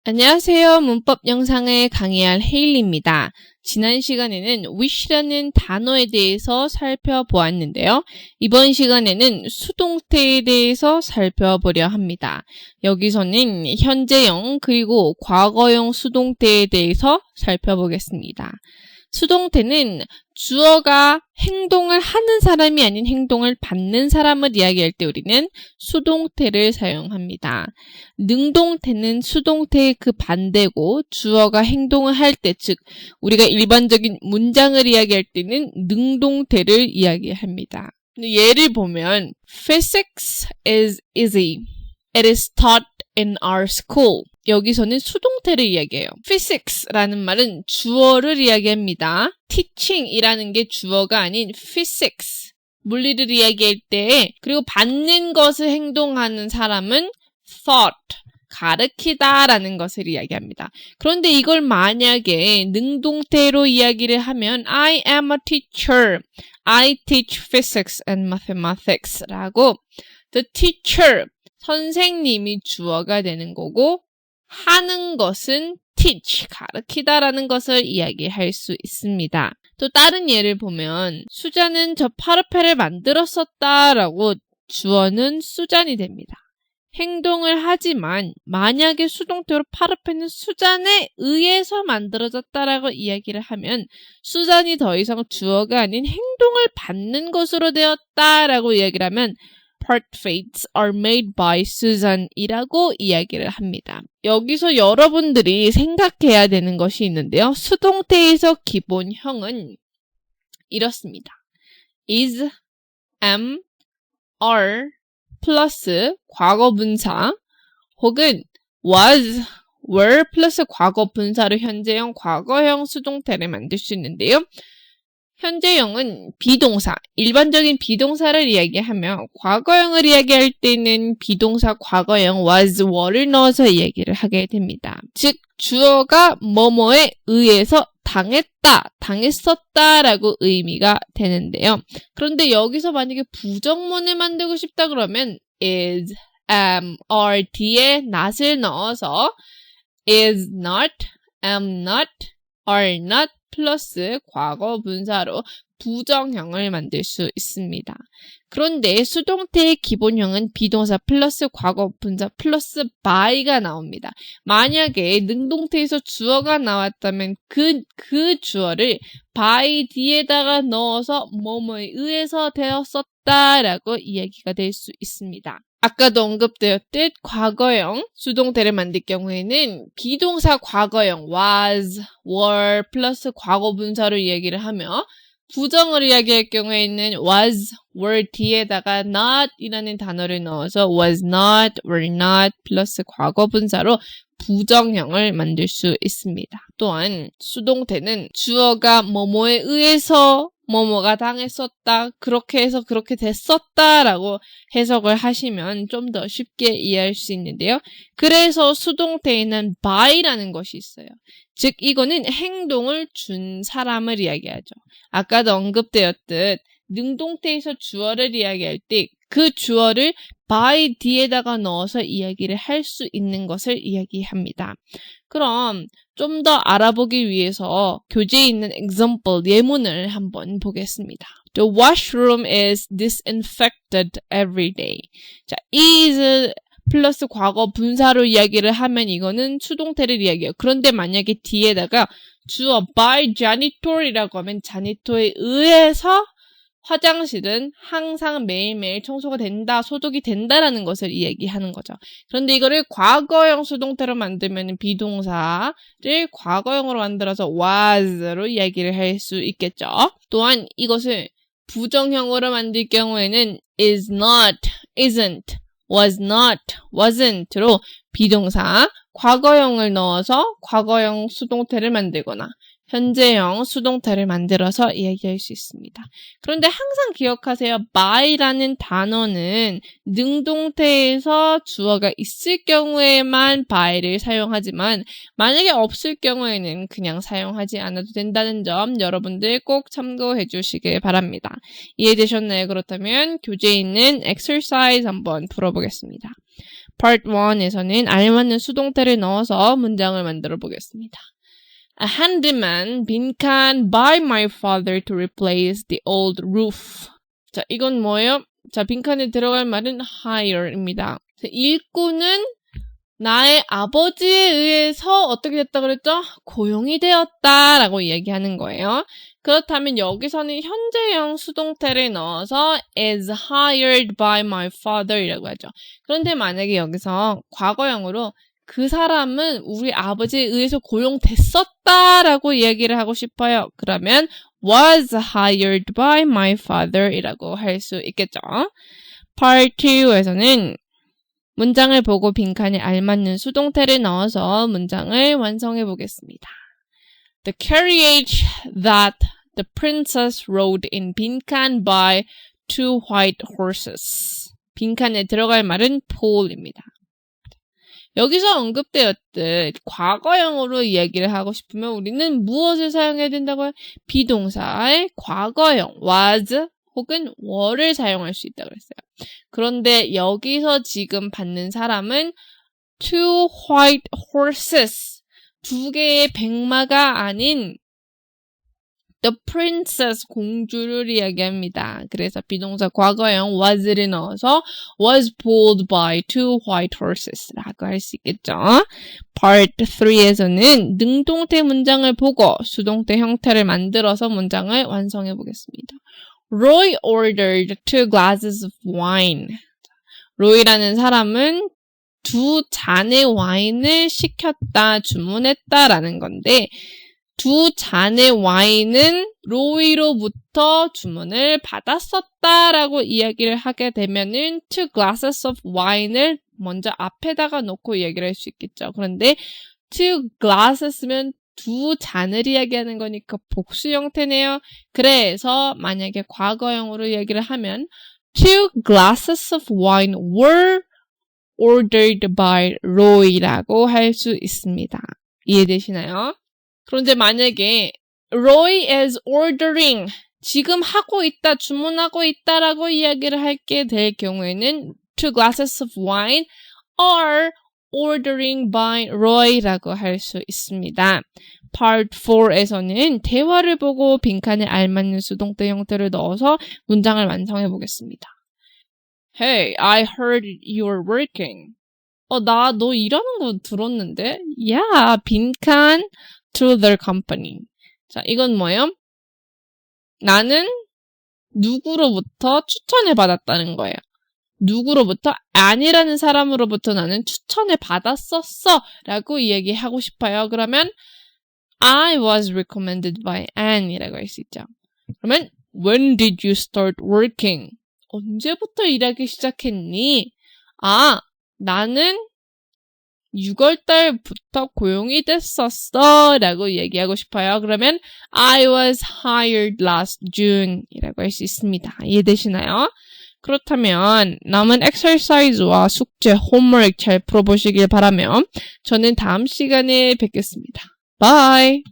안녕하세요. 문법 영상을 강의할 헤일리입니다. 지난 시간에는 wish라는 단어에 대해서 살펴보았는데요. 이번 시간에는 수동태에 대해서 살펴보려 합니다. 여기서는 현재형 그리고 과거형 수동태에 대해서 살펴보겠습니다. 수동태는 주어가 행동을 하는 사람이 아닌 행동을 받는 사람을 이야기할 때 우리는 수동태를 사용합니다. 능동태는 수동태의 그 반대고 주어가 행동을 할 때, 즉 우리가 일반적인 문장을 이야기할 때는 능동태를 이야기합니다. 예를 보면 Physics is easy. It is taught in our school. 여기서는 수동태를 이야기해요. Physics라는 말은 주어를 이야기합니다. Teaching이라는 게 주어가 아닌 physics, 물리를 이야기할 때, 그리고 받는 것을 행동하는 사람은 thought, 가르치다라는 것을 이야기합니다. 그런데 이걸 만약에 능동태로 이야기를 하면 I am a teacher. I teach physics and mathematics 라고 the teacher, 선생님이 주어가 되는 거고 하는 것은 teach, 가르치다라는 것을 이야기할 수 있습니다. 또 다른 예를 보면 수잔은 저 파르페를 만들었었다라고 주어는 수잔이 됩니다. 행동을 하지만 만약에 수동태로 파르페는 수잔에 의해서 만들어졌다라고 이야기를 하면 수잔이 더 이상 주어가 아닌 행동을 받는 것으로 되었다라고 이야기를 하면 Portraits are made by Susan 이라고 이야기를 합니다. 여기서 여러분들이 생각해야 되는 것이 있는데요. 수동태에서 기본형은 이렇습니다. is, am, are 플러스 과거분사 혹은 was, were 플러스 과거분사로 현재형, 과거형 수동태를 만들 수 있는데요. 현재형은 비동사, 일반적인 비동사를 이야기하며 과거형을 이야기할 때는 비동사 과거형 was, were를 넣어서 이야기를 하게 됩니다. 즉 주어가 뭐뭐에 의해서 당했다, 당했었다라고 의미가 되는데요. 그런데 여기서 만약에 부정문을 만들고 싶다 그러면 is, am, are 뒤에 not을 넣어서 is not, am not, are not 플러스 과거 분사로 부정형을 만들 수 있습니다. 그런데 수동태의 기본형은 비동사 플러스 과거 분사 플러스 by가 나옵니다. 만약에 능동태에서 주어가 나왔다면 그 주어를 by 뒤에다가 넣어서 뭐뭐에 의해서 되었었다라고 이야기가 될 수 있습니다. 아까도 언급되었듯 과거형 수동태를 만들 경우에는 비동사 과거형 was, were 플러스 과거분사로 이야기를 하며 부정을 이야기할 경우에는 was, were 뒤에다가 not 이라는 단어를 넣어서 was not, were not 플러스 과거분사로 부정형을 만들 수 있습니다. 또한 수동태는 주어가 뭐뭐에 의해서 뭐뭐가 당했었다, 그렇게 해서 그렇게 됐었다라고 해석을 하시면 좀 더 쉽게 이해할 수 있는데요. 그래서 수동태에는 by라는 것이 있어요. 즉 이거는 행동을 준 사람을 이야기하죠. 아까도 언급되었듯 능동태에서 주어를 이야기할 때 그 주어를 by 뒤에다가 넣어서 이야기를 할 수 있는 것을 이야기합니다. 그럼 좀 더 알아보기 위해서 교재에 있는 example, 예문을 한번 보겠습니다. The washroom is disinfected every day. 자, is 플러스 과거 분사로 이야기를 하면 이거는 수동태를 이야기해요. 그런데 만약에 뒤에다가 주어 by janitor이라고 하면 자니토에 의해서 화장실은 항상 매일매일 청소가 된다, 소독이 된다라는 것을 이야기하는 거죠. 그런데 이거를 과거형 수동태로 만들면 비동사를 과거형으로 만들어서 was로 이야기를 할 수 있겠죠. 또한 이것을 부정형으로 만들 경우에는 is not, isn't, was not, wasn't로 비동사 과거형을 넣어서 과거형 수동태를 만들거나 현재형 수동태를 만들어서 이야기할 수 있습니다. 그런데 항상 기억하세요. by라는 단어는 능동태에서 주어가 있을 경우에만 by를 사용하지만 만약에 없을 경우에는 그냥 사용하지 않아도 된다는 점 여러분들 꼭 참고해 주시길 바랍니다. 이해되셨나요? 그렇다면 교재에 있는 exercise 한번 풀어보겠습니다. Part 1에서는 알맞는 수동태를 넣어서 문장을 만들어 보겠습니다. A handyman 빈칸 by my father to replace the old roof. 자, 이건 뭐예요? 자, 빈칸에 들어갈 말은 hire입니다. 일꾼은 나의 아버지에 의해서 어떻게 됐다 그랬죠? 고용이 되었다라고 얘기하는 거예요. 그렇다면 여기서는 현재형 수동태를 넣어서 is hired by my father이라고 하죠. 그런데 만약에 여기서 과거형으로 그 사람은 우리 아버지에 의해서 고용됐었다라고 얘기를 하고 싶어요. 그러면 was hired by my father이라고 할 수 있겠죠. Part 2에서는 문장을 보고 빈칸에 알맞는 수동태를 넣어서 문장을 완성해 보겠습니다. The carriage that the princess rode in 빈칸 by two white horses. 빈칸에 들어갈 말은 pool입니다. 여기서 언급되었듯 과거형으로 얘기를 하고 싶으면 우리는 무엇을 사용해야 된다고요? 비동사의 과거형 was 혹은 were를 사용할 수 있다고 했어요. 그런데 여기서 지금 받는 사람은 two white horses, 두 개의 백마가 아닌 the princess, 공주를 이야기합니다. 그래서 비동사 과거형 was를 넣어서 was pulled by two white horses 라고 할 수 있겠죠. Part 3에서는 능동태 문장을 보고 수동태 형태를 만들어서 문장을 완성해 보겠습니다. Roy ordered 2 glasses of wine. 로이라는 사람은 2 잔의 와인을 시켰다, 주문했다라는 건데 2 잔의 와인은 로이로부터 주문을 받았었다라고 이야기를 하게 되면은 2 glasses of wine을 먼저 앞에다가 놓고 이야기를 할 수 있겠죠. 그런데 2 glasses면 2 잔을 이야기하는 거니까 복수 형태네요. 그래서 만약에 과거형으로 얘기를 하면 2 glasses of wine were ordered by Roy라고 할 수 있습니다. 이해되시나요? 그런데 만약에 Roy is ordering, 지금 하고 있다, 주문하고 있다라고 이야기를 하게 될 경우에는 2 glasses of wine are ordering by Roy라고 할 수 있습니다. Part 4에서는 대화를 보고 빈칸에 알맞는 수동태 형태를 넣어서 문장을 완성해 보겠습니다. Hey, I heard you're working. 나 너 일하는 거 들었는데? Yeah, 빈칸 to their company. 자, 이건 뭐예요? 나는 누구로부터 추천을 받았다는 거예요. 누구로부터? 아니라는 사람으로부터 나는 추천을 받았었어 라고 얘기하고 싶어요. 그러면 I was recommended by Anne이라고 할 수 있죠. 그러면 When did you start working? 언제부터 일하기 시작했니? 나는 6월달부터 고용이 됐었어 라고 얘기하고 싶어요. 그러면 I was hired last June 이라고 할 수 있습니다. 이해되시나요? 그렇다면 남은 exercise와 숙제, homework 잘 풀어보시길 바라며 저는 다음 시간에 뵙겠습니다. Bye!